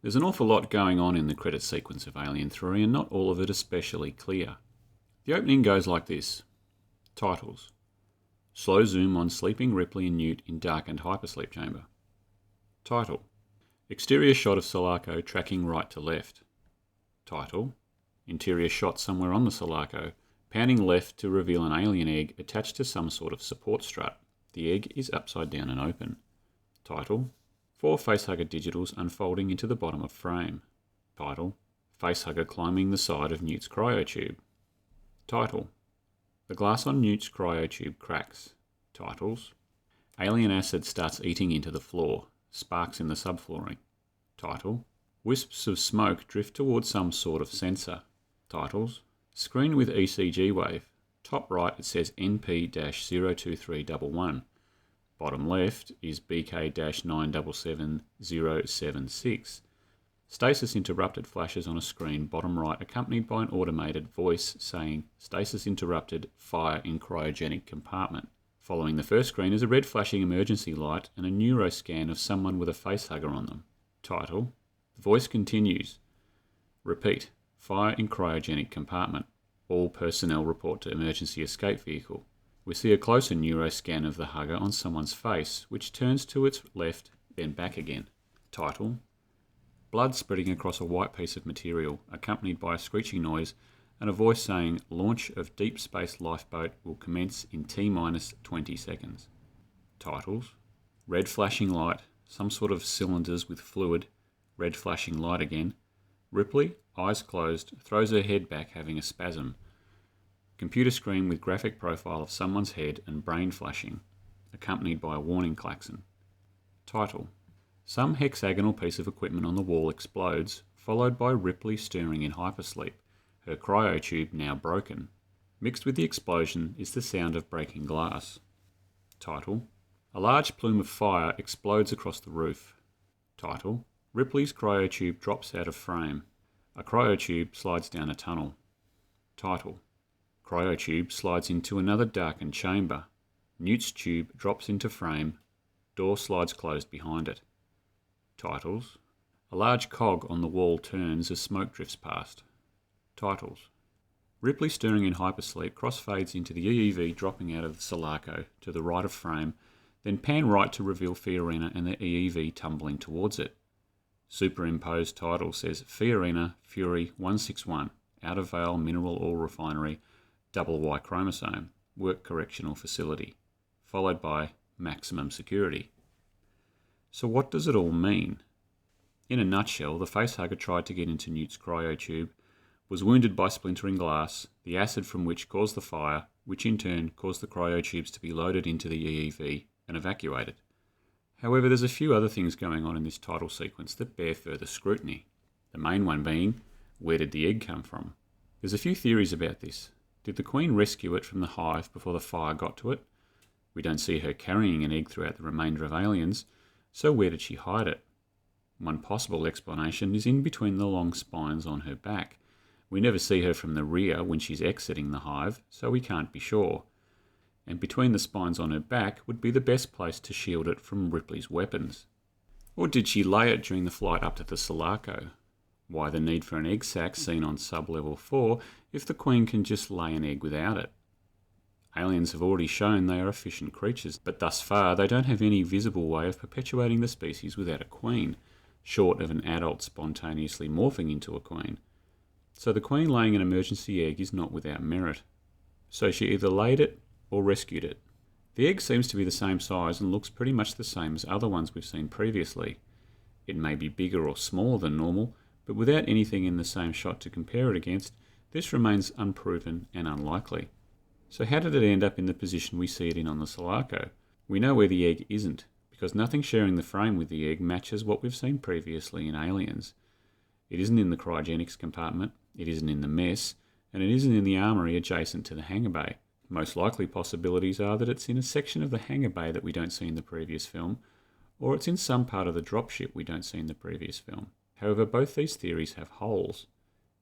There's an awful lot going on in the credit sequence of Alien 3 and not all of it especially clear. The opening goes like this. Titles. Slow zoom on sleeping Ripley and Newt in darkened hypersleep chamber. Title. Exterior shot of Sulaco tracking right to left. Title. Interior shot somewhere on the Sulaco, pounding left to reveal an alien egg attached to some sort of support strut. The egg is upside down and open. Title. 4 facehugger digitals unfolding into the bottom of frame. Title. Facehugger climbing the side of Newt's cryotube. Title. The glass on Newt's cryotube cracks. Titles. Alien acid starts eating into the floor. Sparks in the subflooring. Title. Wisps of smoke drift towards some sort of sensor. Titles. Screen with ECG wave. Top right it says NP-023111. Bottom left is BK-977076. Stasis interrupted flashes on a screen bottom right, accompanied by an automated voice saying, "Stasis interrupted, fire in cryogenic compartment." Following the first screen is a red flashing emergency light and a neuroscan of someone with a facehugger on them. Title. The voice continues. Repeat. Fire in cryogenic compartment. All personnel report to emergency escape vehicle. We see a closer neuroscan of the hugger on someone's face, which turns to its left, then back again. Title. Blood spreading across a white piece of material, accompanied by a screeching noise and a voice saying, "Launch of deep space lifeboat will commence in T-20 seconds." Titles. Red flashing light, some sort of cylinders with fluid, red flashing light again. Ripley, eyes closed, throws her head back having a spasm. Computer screen with graphic profile of someone's head and brain flashing, accompanied by a warning klaxon. Title. Some hexagonal piece of equipment on the wall explodes, followed by Ripley stirring in hypersleep, her cryotube now broken. Mixed with the explosion is the sound of breaking glass. Title. A large plume of fire explodes across the roof. Title. Ripley's cryotube drops out of frame. A cryotube slides down a tunnel. Title. Cryotube slides into another darkened chamber. Newt's tube drops into frame. Door slides closed behind it. Titles. A large cog on the wall turns as smoke drifts past. Titles. Ripley stirring in hypersleep crossfades into the EEV dropping out of the Sulaco to the right of frame, then pan right to reveal Fiorina and the EEV tumbling towards it. Superimposed title says Fiorina Fury 161, Outer Vale Mineral Oil Refinery, Double Y chromosome, Work Correctional Facility, followed by Maximum Security. So what does it all mean? In a nutshell, the facehugger tried to get into Newt's cryotube, was wounded by splintering glass, the acid from which caused the fire, which in turn caused the cryotubes to be loaded into the EEV and evacuated. However, there's a few other things going on in this title sequence that bear further scrutiny. The main one being, where did the egg come from? There's a few theories about this. Did the Queen rescue it from the hive before the fire got to it? We don't see her carrying an egg throughout the remainder of Aliens, so where did she hide it? One possible explanation is in between the long spines on her back. We never see her from the rear when she's exiting the hive, so we can't be sure. And between the spines on her back would be the best place to shield it from Ripley's weapons. Or did she lay it during the flight up to the Sulaco? Why the need for an egg sac seen on sub-level 4 if the Queen can just lay an egg without it? Aliens have already shown they are efficient creatures, but thus far they don't have any visible way of perpetuating the species without a queen, short of an adult spontaneously morphing into a queen. So the Queen laying an emergency egg is not without merit. So she either laid it or rescued it. The egg seems to be the same size and looks pretty much the same as other ones we've seen previously. It may be bigger or smaller than normal, but without anything in the same shot to compare it against, this remains unproven and unlikely. So how did it end up in the position we see it in on the Sulaco? We know where the egg isn't, because nothing sharing the frame with the egg matches what we've seen previously in Aliens. It isn't in the cryogenics compartment, it isn't in the mess, and it isn't in the armoury adjacent to the hangar bay. Most likely possibilities are that it's in a section of the hangar bay that we don't see in the previous film, or it's in some part of the dropship we don't see in the previous film. However, both these theories have holes.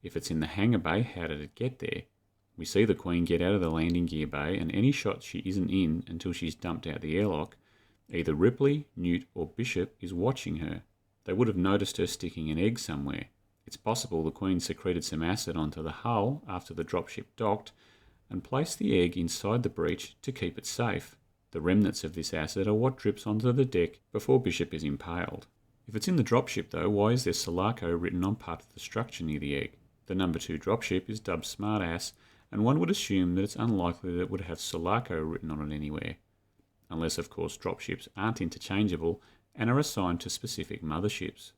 If it's in the hangar bay, how did it get there? We see the Queen get out of the landing gear bay, and any shot she isn't in until she's dumped out the airlock, either Ripley, Newt or Bishop is watching her. They would have noticed her sticking an egg somewhere. It's possible the Queen secreted some acid onto the hull after the dropship docked and placed the egg inside the breach to keep it safe. The remnants of this acid are what drips onto the deck before Bishop is impaled. If it's in the dropship though, why is there Sulaco written on part of the structure near the egg? The number 2 dropship is dubbed Smartass, and one would assume that it's unlikely that it would have Sulaco written on it anywhere. Unless of course dropships aren't interchangeable and are assigned to specific motherships.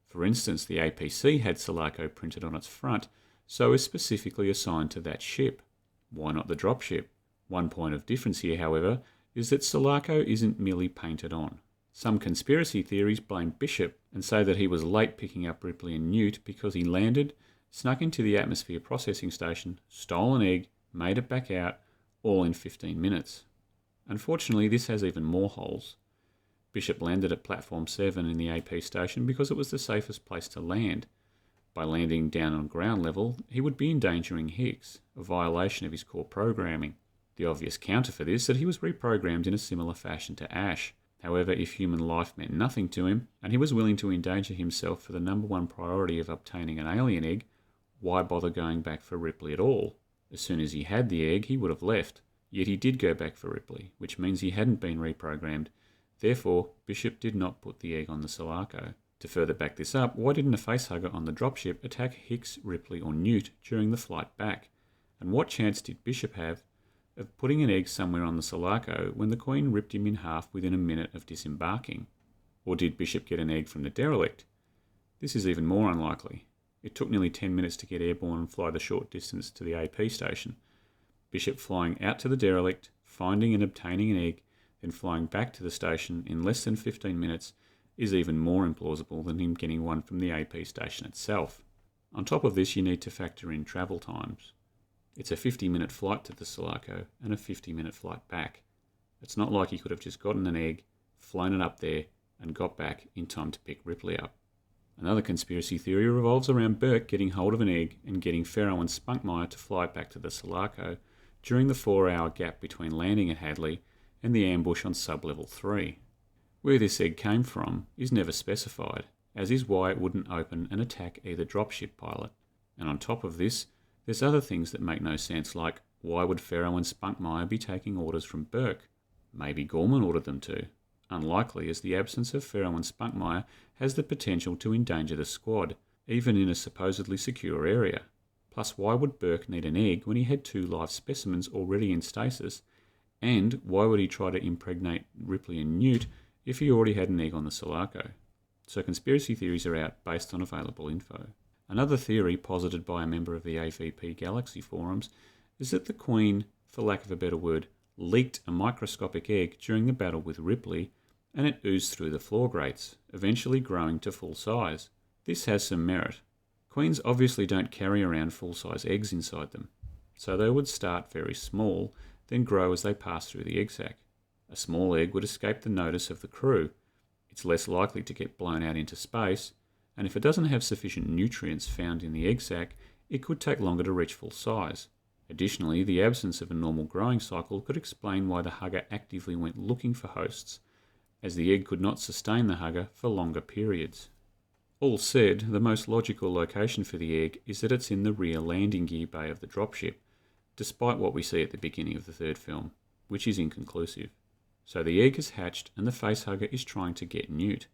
For instance, the APC had Sulaco printed on its front, so is specifically assigned to that ship. Why not the dropship? One point of difference here, however, is that Sulaco isn't merely painted on. Some conspiracy theories blame Bishop and say that he was late picking up Ripley and Newt because he landed, snuck into the atmosphere processing station, stole an egg, made it back out, all in 15 minutes. Unfortunately, this has even more holes. Bishop landed at Platform 7 in the AP station because it was the safest place to land. By landing down on ground level, he would be endangering Hicks, a violation of his core programming. The obvious counter for this is that he was reprogrammed in a similar fashion to Ash. However, if human life meant nothing to him, and he was willing to endanger himself for the number one priority of obtaining an alien egg, why bother going back for Ripley at all? As soon as he had the egg, he would have left. Yet he did go back for Ripley, which means he hadn't been reprogrammed. Therefore, Bishop did not put the egg on the Sulaco. To further back this up, why didn't a facehugger on the dropship attack Hicks, Ripley or Newt during the flight back? And what chance did Bishop have of putting an egg somewhere on the Sulaco when the Queen ripped him in half within a minute of disembarking? Or did Bishop get an egg from the derelict? This is even more unlikely. It took nearly 10 minutes to get airborne and fly the short distance to the AP station. Bishop flying out to the derelict, finding and obtaining an egg, then flying back to the station in less than 15 minutes is even more implausible than him getting one from the AP station itself. On top of this, you need to factor in travel times. It's a 50-minute flight to the Sulaco and a 50-minute flight back. It's not like he could have just gotten an egg, flown it up there, and got back in time to pick Ripley up. Another conspiracy theory revolves around Burke getting hold of an egg and getting Ferro and Spunkmeyer to fly back to the Sulaco during the 4-hour gap between landing at Hadley and the ambush on Sub-Level 3. Where this egg came from is never specified, as is why it wouldn't open and attack either dropship pilot. And on top of this, there's other things that make no sense, like why would Ferro and Spunkmeyer be taking orders from Burke? Maybe Gorman ordered them to. Unlikely, as the absence of Ferro and Spunkmeyer has the potential to endanger the squad, even in a supposedly secure area. Plus, why would Burke need an egg when he had 2 live specimens already in stasis? And why would he try to impregnate Ripley and Newt if he already had an egg on the Sulaco? So conspiracy theories are out based on available info. Another theory posited by a member of the AVP Galaxy forums is that the Queen, for lack of a better word, leaked a microscopic egg during the battle with Ripley, and it oozed through the floor grates, eventually growing to full size. This has some merit. Queens obviously don't carry around full-size eggs inside them, so they would start very small, then grow as they pass through the egg sac. A small egg would escape the notice of the crew. It's less likely to get blown out into space, and if it doesn't have sufficient nutrients found in the egg sac, it could take longer to reach full size. Additionally, the absence of a normal growing cycle could explain why the hugger actively went looking for hosts, as the egg could not sustain the hugger for longer periods. All said, the most logical location for the egg is that it's in the rear landing gear bay of the dropship, despite what we see at the beginning of the third film, which is inconclusive. So the egg is hatched and the facehugger is trying to get Newt.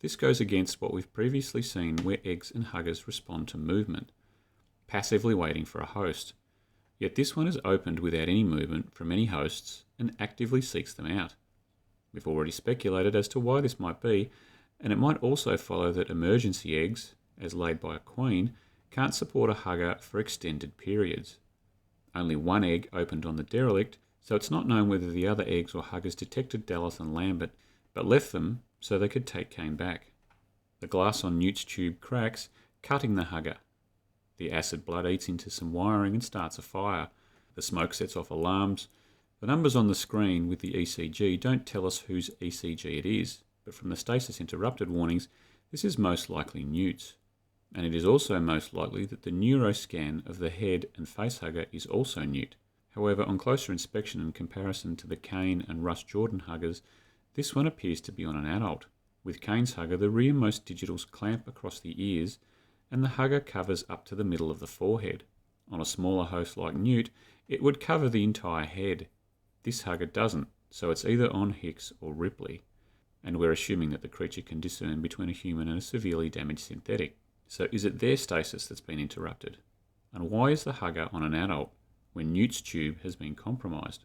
This goes against what we've previously seen where eggs and huggers respond to movement, passively waiting for a host. Yet this one is opened without any movement from any hosts and actively seeks them out. We've already speculated as to why this might be, and it might also follow that emergency eggs, as laid by a queen, can't support a hugger for extended periods. Only one egg opened on the derelict, so it's not known whether the other eggs or huggers detected Dallas and Lambert, but left them so they could take Kane back. The glass on Newt's tube cracks, cutting the hugger. The acid blood eats into some wiring and starts a fire. The smoke sets off alarms. The numbers on the screen with the ECG don't tell us whose ECG it is, but from the stasis interrupted warnings, this is most likely Newt's. And it is also most likely that the neuroscan of the head and facehugger is also Newt. However, on closer inspection and comparison to the Kane and Russ Jordan huggers, this one appears to be on an adult. With Kane's hugger, the rearmost digitals clamp across the ears, and the hugger covers up to the middle of the forehead. On a smaller host like Newt, it would cover the entire head. This hugger doesn't, so it's either on Hicks or Ripley, and we're assuming that the creature can discern between a human and a severely damaged synthetic. So is it their stasis that's been interrupted? And why is the hugger on an adult when Newt's tube has been compromised?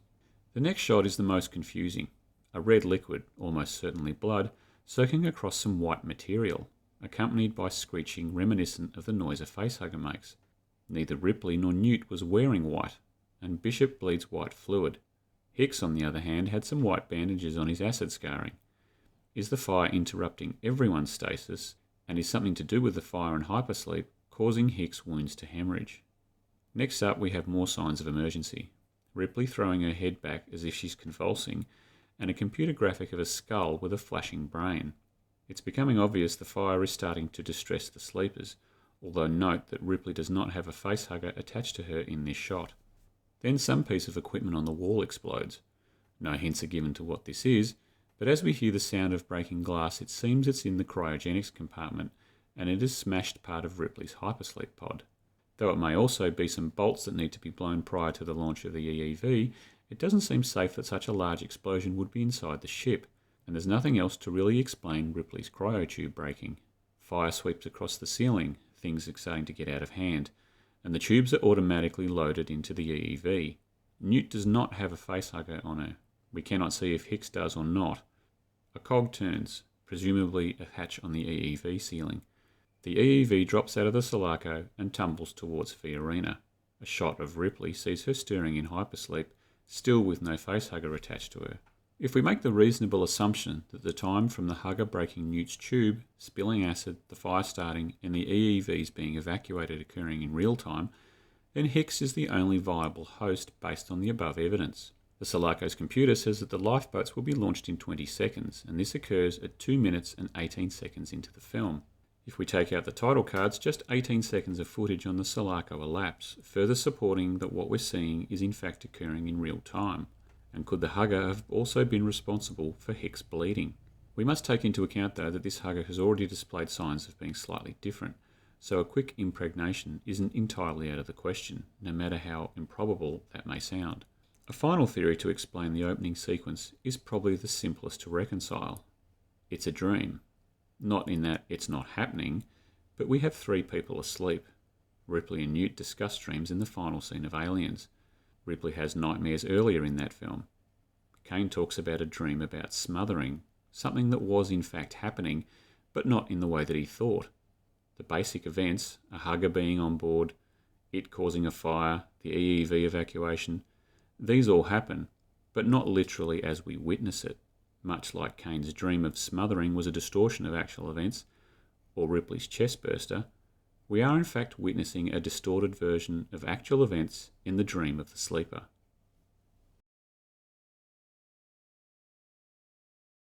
The next shot is the most confusing. A red liquid, almost certainly blood, soaking across some white material, accompanied by screeching reminiscent of the noise a facehugger makes. Neither Ripley nor Newt was wearing white, and Bishop bleeds white fluid. Hicks, on the other hand, had some white bandages on his acid scarring. Is the fire interrupting everyone's stasis, and is something to do with the fire and hypersleep causing Hicks' wounds to hemorrhage? Next up, we have more signs of emergency. Ripley throwing her head back as if she's convulsing, and a computer graphic of a skull with a flashing brain. It's becoming obvious the fire is starting to distress the sleepers, although note that Ripley does not have a facehugger attached to her in this shot. Then some piece of equipment on the wall explodes. No hints are given to what this is, but as we hear the sound of breaking glass, it seems it's in the cryogenics compartment, and it has smashed part of Ripley's hypersleep pod. Though it may also be some bolts that need to be blown prior to the launch of the EEV, it doesn't seem safe that such a large explosion would be inside the ship, and there's nothing else to really explain Ripley's cryotube breaking. Fire sweeps across the ceiling, things are starting to get out of hand, and the tubes are automatically loaded into the EEV. Newt does not have a facehugger on her. We cannot see if Hicks does or not. A cog turns, presumably a hatch on the EEV ceiling. The EEV drops out of the Sulaco and tumbles towards Fiorina. A shot of Ripley sees her stirring in hypersleep, still with no facehugger attached to her. If we make the reasonable assumption that the time from the hugger breaking Newt's tube, spilling acid, the fire starting, and the EEVs being evacuated occurring in real time, then Hicks is the only viable host based on the above evidence. The Sulaco's computer says that the lifeboats will be launched in 20 seconds, and this occurs at 2 minutes and 18 seconds into the film. If we take out the title cards, just 18 seconds of footage on the Sulaco elapse, further supporting that what we're seeing is in fact occurring in real time. And could the hugger have also been responsible for Hicks bleeding? We must take into account, though, that this hugger has already displayed signs of being slightly different, so a quick impregnation isn't entirely out of the question, no matter how improbable that may sound. A final theory to explain the opening sequence is probably the simplest to reconcile. It's a dream. Not in that it's not happening, but we have 3 people asleep. Ripley and Newt discuss dreams in the final scene of Aliens. Ripley has nightmares earlier in that film. Kane talks about a dream about smothering, something that was in fact happening, but not in the way that he thought. The basic events, a hugger being on board, it causing a fire, the EEV evacuation, these all happen, but not literally as we witness it. Much like Kane's dream of smothering was a distortion of actual events, or Ripley's chest burster, we are in fact witnessing a distorted version of actual events in the dream of the sleeper.